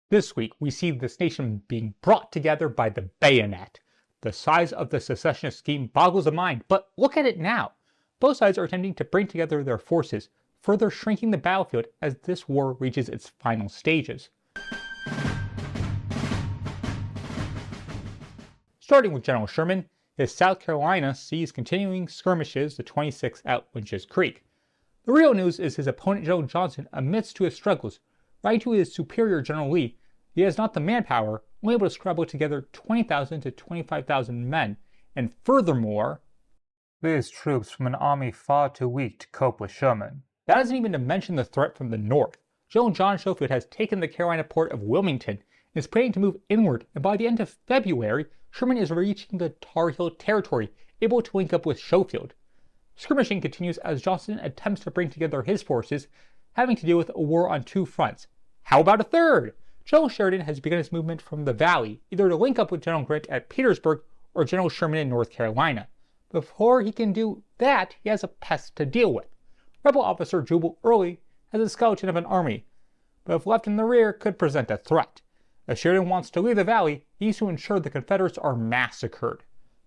This week, we see this nation being brought together by the bayonet. The size of the secessionist scheme boggles the mind, but look at it now. Both sides are attempting to bring together their forces, further shrinking the battlefield as this war reaches its final stages. Starting with General Sherman, his South Carolina sees continuing skirmishes the 26th at Lynch's Creek. The real news is his opponent General Johnson admits to his struggles, writing to his superior General Lee he has not the manpower, only able to scrabble together 20,000 to 25,000 men, and furthermore, Lee's troops from an army far too weak to cope with Sherman. That isn't even to mention the threat from the north. General John Schofield has taken the Carolina port of Wilmington and is planning to move inward, and by the end of February, Sherman is reaching the Tar Heel territory, able to link up with Schofield. Skirmishing continues as Johnson attempts to bring together his forces, having to deal with a war on two fronts. How about a third? General Sheridan has begun his movement from the valley, either to link up with General Grant at Petersburg or General Sherman in North Carolina. Before he can do that, he has a pest to deal with. Rebel officer Jubal Early has a skeleton of an army, but if left in the rear, could present a threat. If Sheridan wants to leave the valley, he needs to ensure the Confederates are massacred.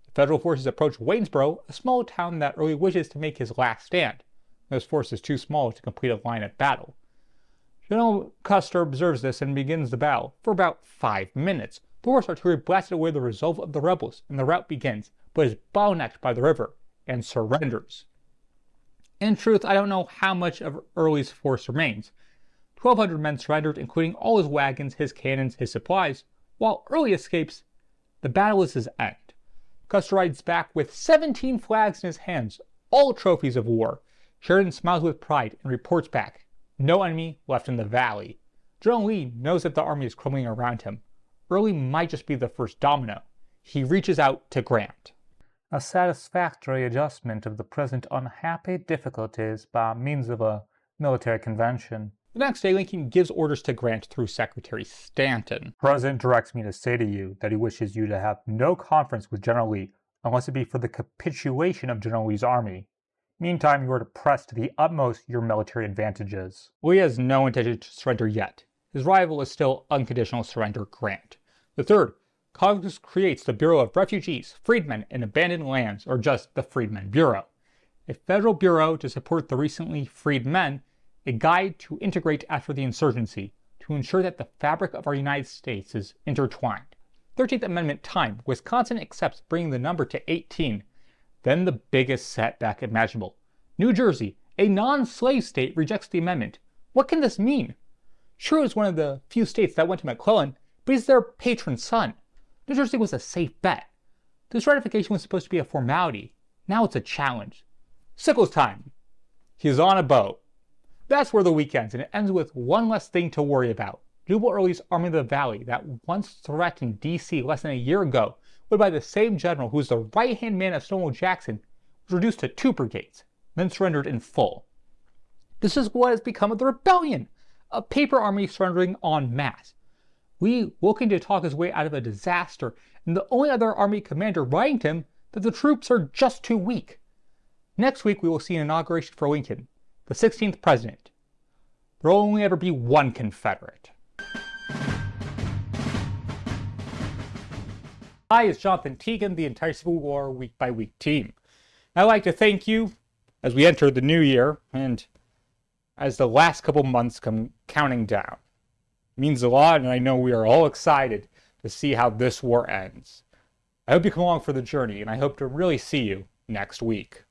The Federal forces approach Waynesboro, a small town that Early wishes to make his last stand. This force is too small to complete a line of battle. General Custer observes this and begins the battle for about 5 minutes. The horse artillery blasted away the resolve of the rebels, and the rout begins, but is bottlenecked by the river, and surrenders. In truth, I don't know how much of Early's force remains. 1,200 men surrendered, including all his wagons, his cannons, his supplies. While Early escapes, the battle is his end. Custer rides back with 17 flags in his hands, all trophies of war. Sheridan smiles with pride and reports back. No enemy left in the valley. General Lee knows that the army is crumbling around him. Early might just be the first domino. He reaches out to Grant. A satisfactory adjustment of the present unhappy difficulties by means of a military convention. The next day, Lincoln gives orders to Grant through Secretary Stanton. The President directs me to say to you that he wishes you to have no conference with General Lee unless it be for the capitulation of General Lee's army. Meantime, you are to press to the utmost your military advantages. Lee has no intention to surrender yet. His rival is still unconditional surrender Grant. The third, Congress creates the Bureau of Refugees, Freedmen, and Abandoned Lands, or just the Freedmen Bureau. A federal bureau to support the recently freed men, a guide to integrate after the insurgency, to ensure that the fabric of our United States is intertwined. 13th Amendment time, Wisconsin accepts bringing the number to 18. Then the biggest setback imaginable. New Jersey, a non-slave state, rejects the amendment. What can this mean? Sure, it was one of the few states that went to McClellan, but he's their patron son. New Jersey was a safe bet. This ratification was supposed to be a formality. Now it's a challenge. Sickles time. He's on a boat. That's where the week ends, and it ends with one less thing to worry about. Jubal Early's Army of the Valley, that once threatened D.C. less than a year ago, led by the same general who was the right-hand man of Stonewall Jackson, was reduced to 2 brigades, then surrendered in full. This is what has become of the rebellion, a paper army surrendering en masse. Lee looking to talk his way out of a disaster, and the only other army commander writing to him that the troops are just too weak. Next week we will see an inauguration for Lincoln, the 16th president. There will only ever be one Confederate. Hi, it's Jonathan Teagan, the entire Civil War Week by Week team. I'd like to thank you as we enter the new year and as the last couple months come counting down. It means a lot, and I know we are all excited to see how this war ends. I hope you come along for the journey, and I hope to really see you next week.